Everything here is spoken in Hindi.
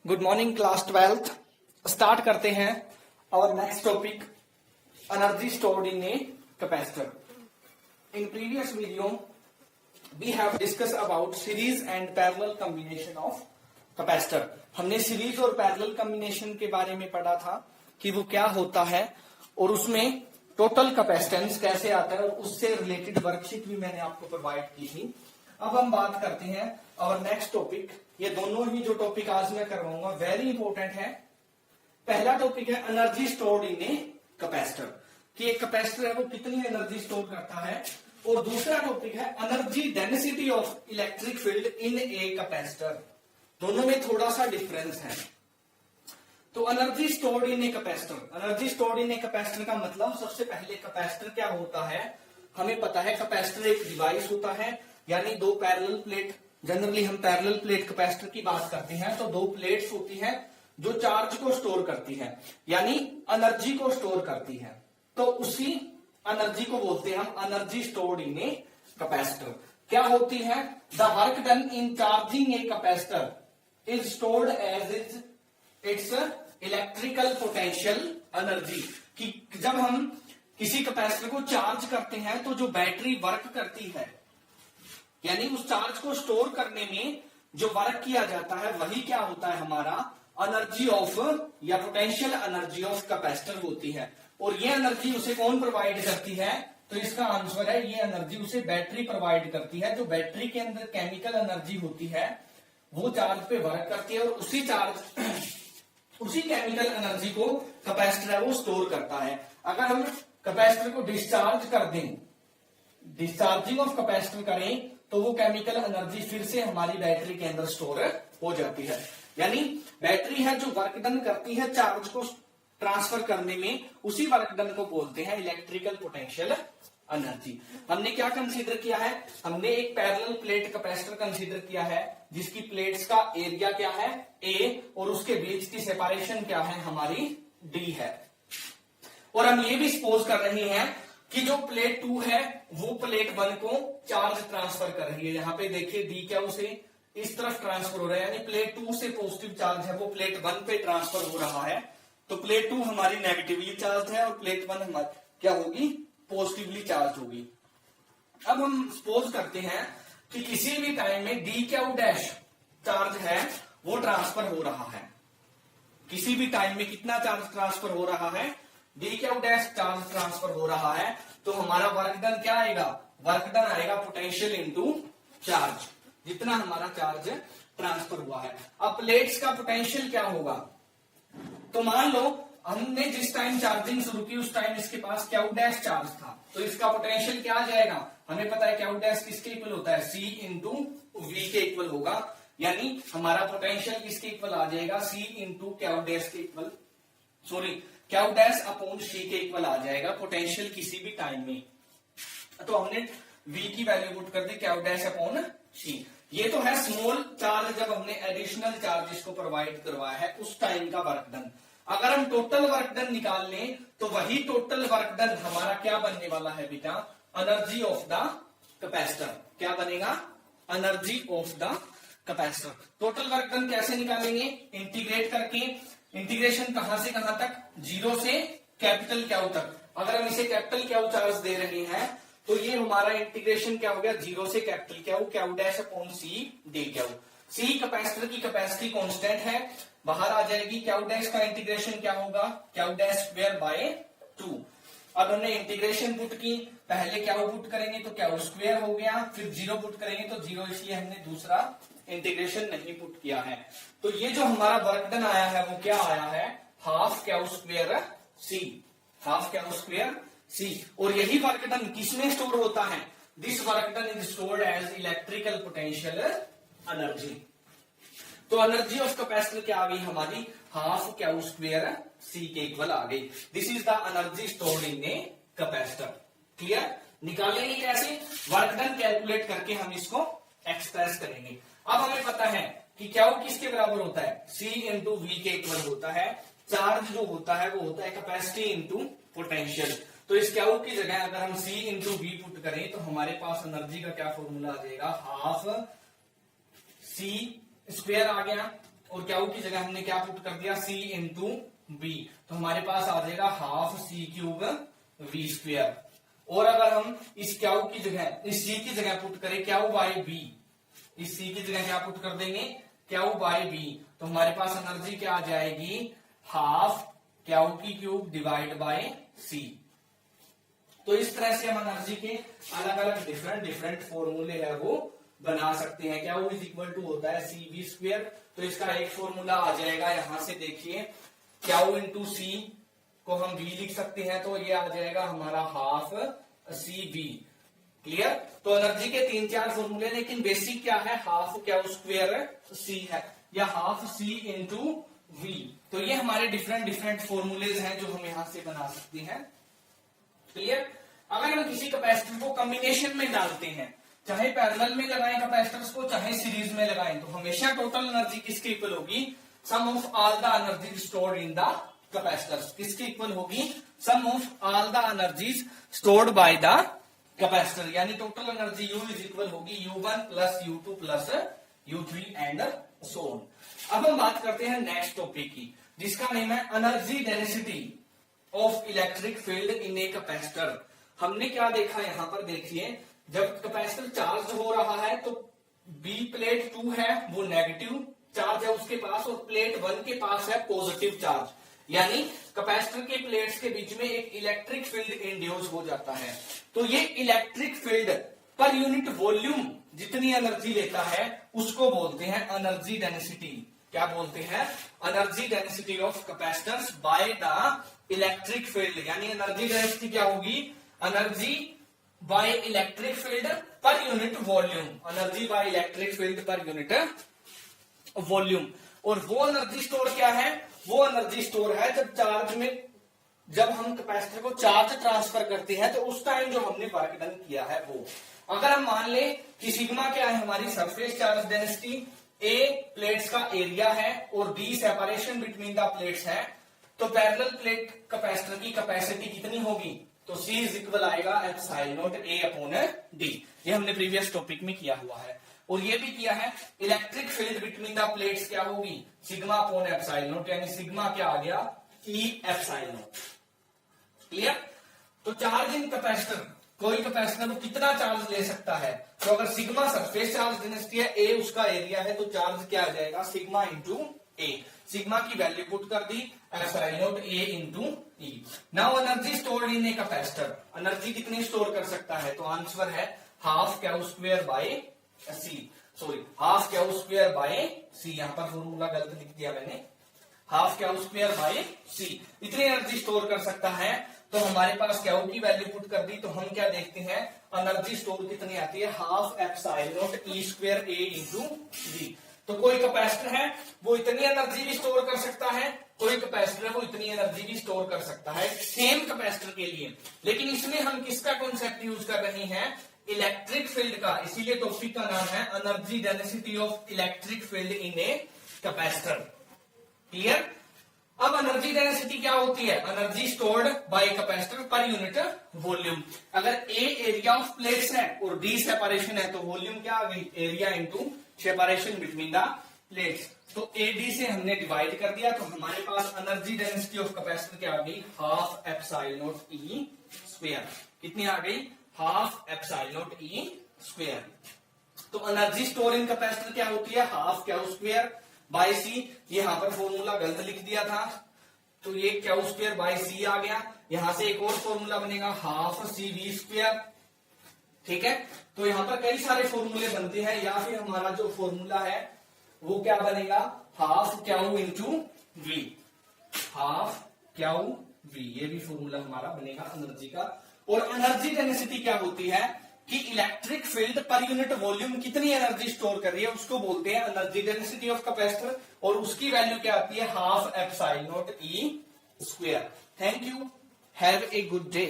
Good morning class 12th। Start करते हैं और next topic energy stored in a capacitor. In previous video we have discuss about series and parallel combination of capacitor. हमने सीरीज और पैरेलल कॉम्बिनेशन के बारे में पढ़ा था कि वो क्या होता है और उसमें टोटल कैपेसिटेंस कैसे आता है, और उससे रिलेटेड वर्कशीट भी मैंने आपको प्रोवाइड की थी। अब हम बात करते हैं और नेक्स्ट टॉपिक, ये दोनों ही जो टॉपिक आज मैं करवाऊंगा वेरी इंपॉर्टेंट है। पहला टॉपिक है energy stored in a capacitor, कि एक कैपेसिटर है वो कितनी एनर्जी स्टोर करता है, और दूसरा टॉपिक है energy density of electric field in a capacitor. दोनों में थोड़ा सा डिफरेंस है। तो energy stored in a capacitor, energy stored in a capacitor का मतलब सबसे पहले कैपेसिटर क्या होता है हमें पता है। कैपेसिटर एक डिवाइस होता है, यानी दो पैरेलल प्लेट, जनरली हम पैरेलल प्लेट कैपेसिटर की बात करते हैं तो दो प्लेट्स होती हैं जो चार्ज को स्टोर करती है, यानी एनर्जी को स्टोर करती है। तो उसी एनर्जी को बोलते हैं हम energy stored in a capacitor. क्या होती है? The work done in charging a capacitor is stored as is its electrical potential energy. कि जब हम किसी कैपेसिटर को चार्ज करते हैं तो जो बैटरी वर्क करती है, यानी उस चार्ज को स्टोर करने में जो वर्क किया जाता है वही क्या होता है हमारा एनर्जी ऑफ या पोटेंशियल एनर्जी ऑफ कैपेसिटर होती है। और ये एनर्जी उसे कौन प्रोवाइड करती है? तो इसका आंसर है ये एनर्जी उसे बैटरी प्रोवाइड करती है। जो बैटरी के अंदर केमिकल एनर्जी होती है वो चार्ज पे वर्क करती है, और उसी केमिकल एनर्जी को कैपेसिटर है वो स्टोर करता है। अगर हम कैपेसिटर को डिस्चार्ज कर दें, डिस्चार्जिंग ऑफ कैपेसिटर करें, तो वो केमिकल एनर्जी फिर से हमारी बैटरी के अंदर स्टोर हो जाती है। यानी बैटरी है जो वर्क डन करती है चार्ज को ट्रांसफर करने में, उसी वर्क डन को बोलते हैं इलेक्ट्रिकल पोटेंशियल एनर्जी। हमने क्या कंसीडर किया है? हमने एक पैरेलल प्लेट कैपेसिटर कंसीडर किया है जिसकी प्लेट्स का एरिया क्या है A, और उसके बीच की सेपरेशन क्या है हमारी D है। और हम ये भी सपोज कर रहे हैं कि जो प्लेट 2 है वो प्लेट 1 को चार्ज ट्रांसफर कर रही है। यहाँ पे देखिए D क्या उसे इस तरफ ट्रांसफर हो रहा है, यानी प्लेट 2 से पॉजिटिव चार्ज है वो प्लेट 1 पे ट्रांसफर हो रहा है। तो प्लेट 2 हमारी नेगेटिवली चार्ज है और प्लेट 1 हमारी क्या होगी? पॉजिटिवली चार्ज होगी। अब हम सपोज करते हैं कि किसी भी टाइम में डी क्यू डैश चार्ज है वो ट्रांसफर हो रहा है। किसी भी टाइम में कितना चार्ज ट्रांसफर हो रहा है? D Q dash charge transfer हो रहा है। तो हमारा वर्क डन क्या आएगा? वर्क डन आएगा पोटेंशियल इनटू चार्ज, जितना हमारा चार्ज ट्रांसफर हुआ है। अब प्लेट्स का पोटेंशियल क्या होगा? तो मान लो हमने जिस टाइम चार्जिंग शुरू की उस टाइम इसके पास क्यू डैश चार्ज था, तो इसका पोटेंशियल क्या आ जाएगा? हमें पता है क्यू डैश किसके इक्वल होता है? C इंटू वी के इक्वल होगा। यानी हमारा पोटेंशियल किसके इक्वल आ जाएगा? C इंटू क्यू डैश के equal, sorry Q dash upon C के इक्वल आ जाएगा पोटेंशियल किसी भी टाइम में। तो हमने V की वैल्यू पुट कर दी क्यू डैश अपॉन C। ये तो है स्मॉल चार्ज, जब हमने एडिशनल चार्जेस को प्रोवाइड करवाया है उस टाइम का वर्क डन। अगर हम टोटल वर्क डन निकाल लें तो वही टोटल वर्क डन हमारा क्या बनने वाला है बेटा? Energy of the capacitor. क्या बनेगा? Energy of the capacitor. Total work done कैसे निकालेंगे? इंटीग्रेट करके। इंटीग्रेशन कहां से कहां तक? 0 से कैपिटल क्यू तक। अगर हम इसे कैपिटल क्यू चार्ज दे रहे हैं तो ये हमारा इंटीग्रेशन क्या हो गया? 0 से capital Q, Q dash upon C D Q. C capacitor की कैपेसिटी कांस्टेंट है, बाहर आ जाएगी। क्यू डैश का इंटीग्रेशन क्या होगा? Q dash square by 2। अब हमने इंटीग्रेशन पुट की, पहले क्यू पुट करेंगे तो क्यू स्क्वायर हो गया, फिर 0 पुट करेंगे तो 0, इसलिए हमने दूसरा इंटीग्रेशन नहीं पुट किया है। तो ये जो हमारा वर्क डन आया है वो क्या आया है? Half Q square C, half Q square C। और यही वर्क डन किसमें स्टोर होता है? This work done is stored as electrical potential energy. तो एनर्जी ऑफ कैपेसिटर क्या आ गई हमारी? हाफ क्यू स्क्वायर C के इक्वल आ गई। This is the energy stored in a capacitor. Clear? निकालेंगे कैसे? वर्क डन कैलकुलेट करके हम इसको एक्सप्रेस करेंगे। अब हमें पता है कि क्यू किसके बराबर होता है? C इंटू वी के इक्वल होता है। चार्ज जो होता है वो होता है कैपेसिटी इंटू पोटेंशियल। तो इस क्यू की जगह अगर हम C इंटू वी पुट करें तो हमारे पास एनर्जी का क्या फॉर्मूला आ जाएगा? हाफ C स्क्वायर आ गया और क्याऊ की जगह हमने क्या पुट कर दिया, C इंटू बी, तो हमारे पास आ जाएगा half C cube V square. और अगर हम इस क्याऊ की जगह इस C की जगह पुट करें क्याऊ बाय बी, इस C की जगह क्या पुट कर देंगे, क्याऊ बाय बी, तो हमारे पास एनर्जी क्या आ जाएगी, हाफ क्याऊ की क्यूब डिवाइड बाय C। तो इस तरह से हम एनर्जी के अलग अलग डिफरेंट फॉर्मूले है वो बना सकते हैं। क्याऊ इज इक्वल टू होता है सी वी स्क्वेयर, तो इसका एक फॉर्मूला आ जाएगा, यहां से देखिए क्याऊ इंटू सी को हम वी लिख सकते हैं, तो ये आ जाएगा हमारा हाफ सी वी। क्लियर। तो एनर्जी के 3-4 फॉर्मूले, लेकिन बेसिक क्या है, हाफ क्याऊ स्क्वेयर सी है या हाफ सी इंटू वी। तो ये हमारे डिफरेंट फॉर्मूलेज हैं जो हम यहां से बना सकते हैं। क्लियर। अगर हम किसी कैपेसिटर को कॉम्बिनेशन में डालते हैं, चाहे पैरेलल में लगाएं कैपेसिटर्स को, चाहे सीरीज में लगाएं, तो हमेशा टोटल एनर्जी किसके इक्वल होगी, sum of all the energy stored in the capacitors. किसके इक्वल होगी, sum of all the energies stored by the capacitor, यानी total energy U is equal होगी U1 plus U2 plus U3 and so on. अब हम बात करते हैं नेक्स्ट टॉपिक की, जिसका नेम है energy density of electric field in a capacitor. हमने क्या देखा, यहां पर देखिए, जब कैपेसिटर चार्ज हो रहा है तो बी प्लेट 2 है वो नेगेटिव चार्ज है उसके पास, और प्लेट 1 के पास है पॉजिटिव चार्ज, यानी कैपेसिटर के प्लेट्स के बीच में एक इलेक्ट्रिक फील्ड इंड्यूस हो जाता है। तो ये electric field per unit volume जितनी एनर्जी लेता है उसको बोलते हैं एनर्जी डेंसिटी। क्या बोलते हैं, energy density of capacitors by the electric field, यानी एनर्जी डेंसिटी क्या होगी, energy by electric field per unit volume, energy by electric field per unit volume. और वो एनर्जी स्टोर क्या है, वो एनर्जी स्टोर है जब हम कैपेसिटर को चार्ज ट्रांसफर करते हैं, तो उस टाइम जो हमने वर्क डन किया है वो। अगर हम मान ले कि सिग्मा क्या है, हमारी सरफेस चार्ज डेंसिटी, ए प्लेट्स का एरिया है और D separation between the plates है, तो पैरेलल प्लेट कैपेसिटर की कैपेसिटी कितनी होगी, तो C इज इक्वल आएगा epsilon naught A upon D। ये हमने प्रीवियस टॉपिक में किया हुआ है। और ये भी किया है, electric field between the plates क्या होगी, सिग्मा अपॉन एप्सिलॉन नॉट, यानी सिग्मा क्या आ गया, E एप्सिलॉन नॉट। क्लियर। तो चार्ज इन कैपेसिटर, कोई कैपेसिटर को कितना चार्ज ले सकता है, तो अगर सिग्मा सरफेस चार्ज डेंसिटी है, A उसका एरिया है, तो चार्ज क्या आ जाएगा, सिग्मा इंटू A। सिग्मा की वैल्यू पुट कर दी, epsilon naught A into E। Now energy stored in a capacitor, energy कितनी स्टोर कर सकता है, तो आंसर है half Q square by C, sorry half Q square by C। यहां पर फॉर्मूला गलत लिख दिया मैंने, half Q square by C इतनी एनर्जी स्टोर कर सकता है। तो हमारे पास क्याऊ की वैल्यू पुट कर दी, तो हम क्या देखते हैं, एनर्जी स्टोर कितनी आती है, half epsilon not E square A into V। तो कोई कैपेसिटर है वो इतनी एनर्जी भी स्टोर कर सकता है, कोई कैपेसिटर है वो इतनी एनर्जी भी स्टोर कर सकता है, सेम कैपेसिटर के लिए। लेकिन इसमें हम किसका कॉन्सेप्ट यूज कर रहे हैं, इलेक्ट्रिक फील्ड का, इसीलिए टॉपिक का नाम है energy density of electric field in a capacitor. Clear. अब एनर्जी डेंसिटी क्या होती है, energy stored bye capacitor per unit volume. अगर ए एरिया ऑफ प्लेट्स है और डी सेपरेशन है, तो वॉल्यूम क्या आ गई, area into separation between the plates. तो AD से हमने डिवाइड कर दिया, तो हमारे पास एनर्जी डेंसिटी ऑफ कैपेसिटर क्या आ गई, half epsilon not E square. कितनी आ गई, half epsilon not E square. तो एनर्जी स्टोर इन कैपेसिटर क्या होती है, half Q square by C। यहां पर फॉर्मूला गलत लिख दिया था, तो ये क्याऊ स्क्वायर बाय C आ गया। यहां से एक और फॉर्मूला बनेगा, हाफ CV स्क्वायर। ठीक है। तो यहां पर कई सारे फॉर्मूले बनते हैं, या फिर हमारा जो फॉर्मूला है वो क्या बनेगा, half Q into V, half Q V, ये भी फॉर्मूला हमारा बनेगा एनर्जी का। और एनर्जी डेंसिटी क्या होती है कि electric field per unit volume कितनी एनर्जी स्टोर कर रही है, उसको बोलते हैं एनर्जी डेंसिटी ऑफ कैपेसिटर, और उसकी वैल्यू क्या आती है, half epsilon not E square. Thank you, have a good day.